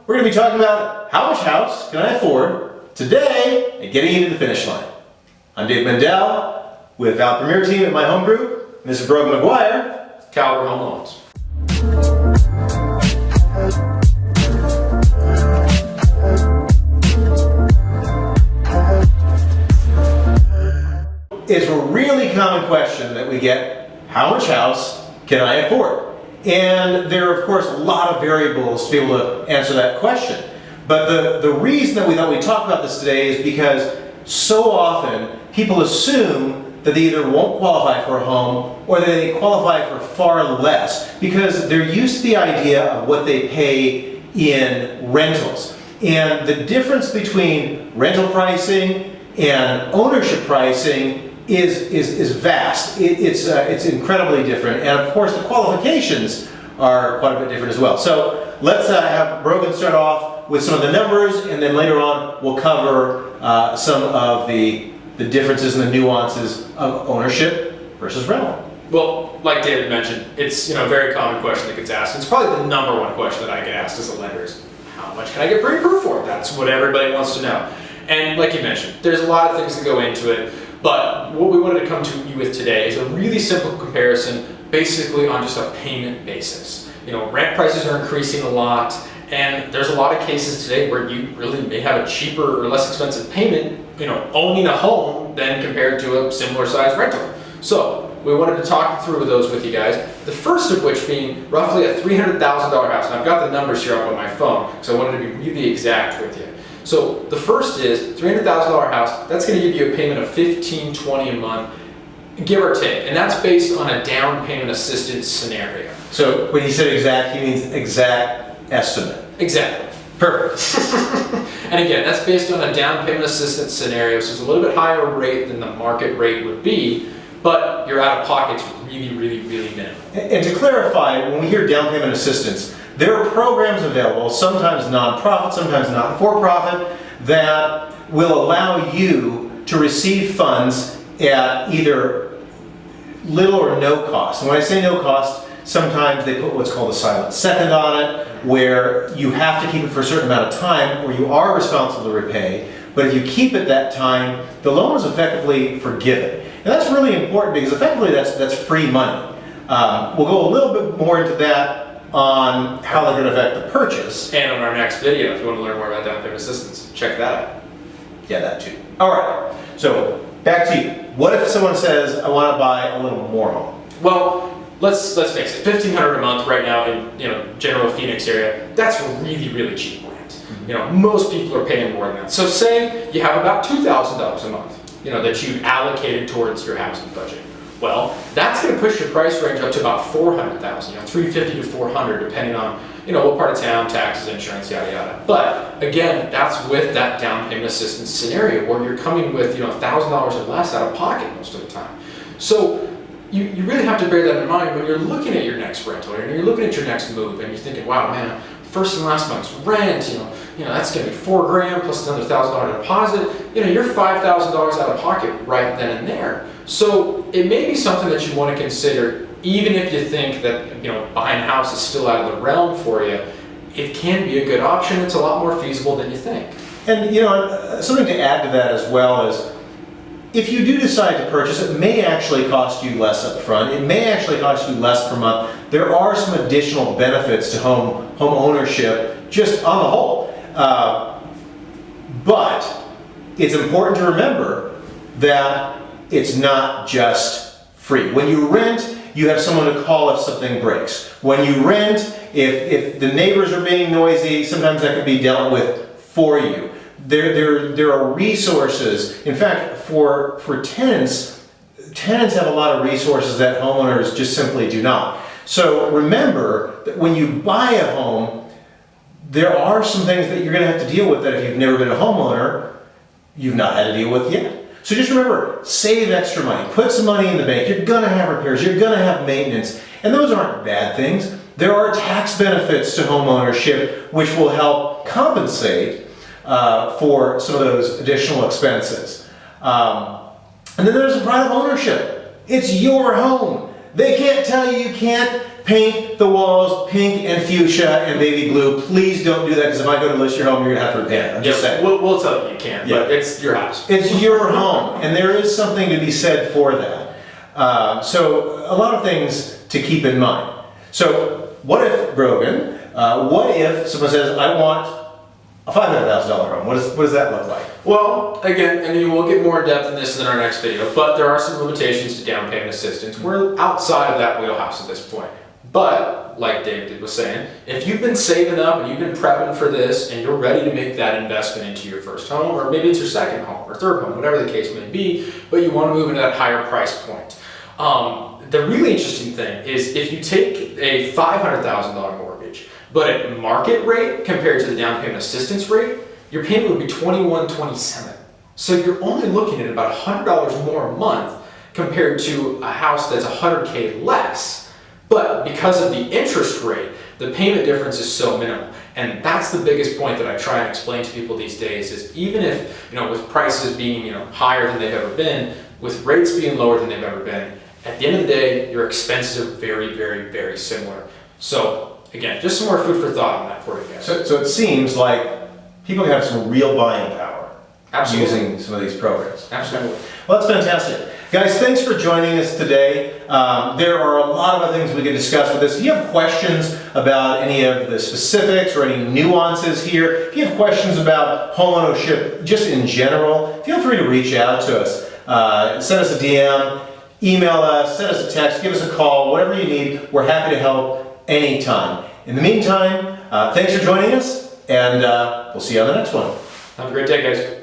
we're going to be talking about how much house can I afford today and getting into the finish line. I'm Dave Mendel with Val Premier Team at my home group. This is Brogan McGuire, Caliber Home Loans. It's a really common question that we get, how much house can I afford? And there are, of course, a lot of variables to be able to answer that question. But the reason that we thought we'd talk about this today is because so often people assume that they either won't qualify for a home or that they qualify for far less because they're used to the idea of what they pay in rentals. And the difference between rental pricing and ownership pricing is vast. It's incredibly different, and of course the qualifications are quite a bit different as well. So let's have Brogan start off with some of the numbers, and then later on we'll cover some of the differences and the nuances of ownership versus rental. Well, like David mentioned, it's a very common question that gets asked. It's probably the number one question that I get asked as a lender is, how much can I get pre-approved for? That's what everybody wants to know. And like you mentioned, there's a lot of things that go into it. But what we wanted to come to you with today is a really simple comparison, basically on just a payment basis. Rent prices are increasing a lot, and there's a lot of cases today where you really may have a cheaper or less expensive payment, owning a home than compared to a similar size rental. So we wanted to talk through those with you guys. The first of which being roughly a $300,000 house. And I've got the numbers here up on my phone, so I wanted to be really exact with you. So the first is $300,000 house. That's going to give you a payment of $1,520 a month, give or take, and that's based on a down payment assistance scenario. So when he said exact, he means exact estimate. Exactly. Perfect. And again, that's based on a down payment assistance scenario, so it's a little bit higher rate than the market rate would be, but your out-of-pocket's really, really, really minimal. And to clarify, when we hear down payment assistance, there are programs available, sometimes nonprofit, sometimes not-for-profit, that will allow you to receive funds at either little or no cost. And when I say no cost, sometimes they put what's called a silent second on it, where you have to keep it for a certain amount of time, or you are responsible to repay. But if you keep it that time, the loan is effectively forgiven. And that's really important because effectively that's free money. We'll go a little bit more into that on how they're going to affect the purchase. And on our next video, if you want to learn more about down payment assistance, check that out. Yeah, that too. All right, so back to you. What if someone says, I want to buy a little more home? Well, let's face it, $1,500 a month right now in general Phoenix area, that's really, really cheap rent. Most people are paying more than that. So say you have about $2,000 a month, that you've allocated towards your housing budget. Well, that's going to push your price range up to about $400,000, $350 to $400, depending on what part of town, taxes, insurance, yada yada. But again, that's with that down payment assistance scenario where you're coming with $1,000 or less out of pocket most of the time. So you really have to bear that in mind when you're looking at your next rental or you're looking at your next move and you're thinking, wow, man, first and last month's rent, that's going to be $4,000 plus another $1,000 deposit. You're $5,000 out of pocket right then and there. So it may be something that you want to consider, even if you think that buying a house is still out of the realm for you. It can be a good option. It's a lot more feasible than you think. And something to add to that as well is, if you do decide to purchase, it may actually cost you less up front. It may actually cost you less per month. There are some additional benefits to home ownership, just on the whole. But it's important to remember that it's not just free. When you rent, you have someone to call if something breaks. When you rent, if the neighbors are being noisy, sometimes that can be dealt with for you. There are resources. In fact, for tenants have a lot of resources that homeowners just simply do not. So remember that when you buy a home, there are some things that you're going to have to deal with that if you've never been a homeowner, you've not had to deal with yet. So just remember, save extra money, put some money in the bank. You're going to have repairs, you're going to have maintenance, and those aren't bad things. There are tax benefits to home ownership which will help compensate for some of those additional expenses. And then there's the pride of ownership. It's your home. They can't tell you you can't paint the walls pink and fuchsia and baby blue. Please don't do that, because if I go to list your home, you're gonna have to repay it. I'm just saying. We'll tell you can't, Yeah. but it's your house. It's your home, and there is something to be said for that. So a lot of things to keep in mind. So what if, Brogan, what if someone says, I want a $500,000 home? What does that look like? Well, again, I mean, we'll get more in depth in this in our next video, but there are some limitations to down payment assistance. We're outside of that wheelhouse at this point. But, like David was saying, if you've been saving up and you've been prepping for this and you're ready to make that investment into your first home, or maybe it's your second home or third home, whatever the case may be, but you want to move into that higher price point. The really interesting thing is if you take a $500,000 mortgage, but at market rate compared to the down payment assistance rate, your payment would be $21.27. So you're only looking at about $100 more a month compared to a house that's $100K less. But because of the interest rate, the payment difference is so minimal. And that's the biggest point that I try and explain to people these days is even if, with prices being, higher than they've ever been, with rates being lower than they've ever been, at the end of the day, your expenses are very, very, very similar. So again, just some more food for thought on that for you guys. So it seems like people have some real buying power. Absolutely. Using some of these programs. Absolutely. Well, that's fantastic. Guys, thanks for joining us today. There are a lot of other things we can discuss with this. If you have questions about any of the specifics or any nuances here, if you have questions about homeownership just in general, feel free to reach out to us. Send us a DM, email us, send us a text, give us a call, whatever you need. We're happy to help anytime. In the meantime, thanks for joining us, and we'll see you on the next one. Have a great day, guys.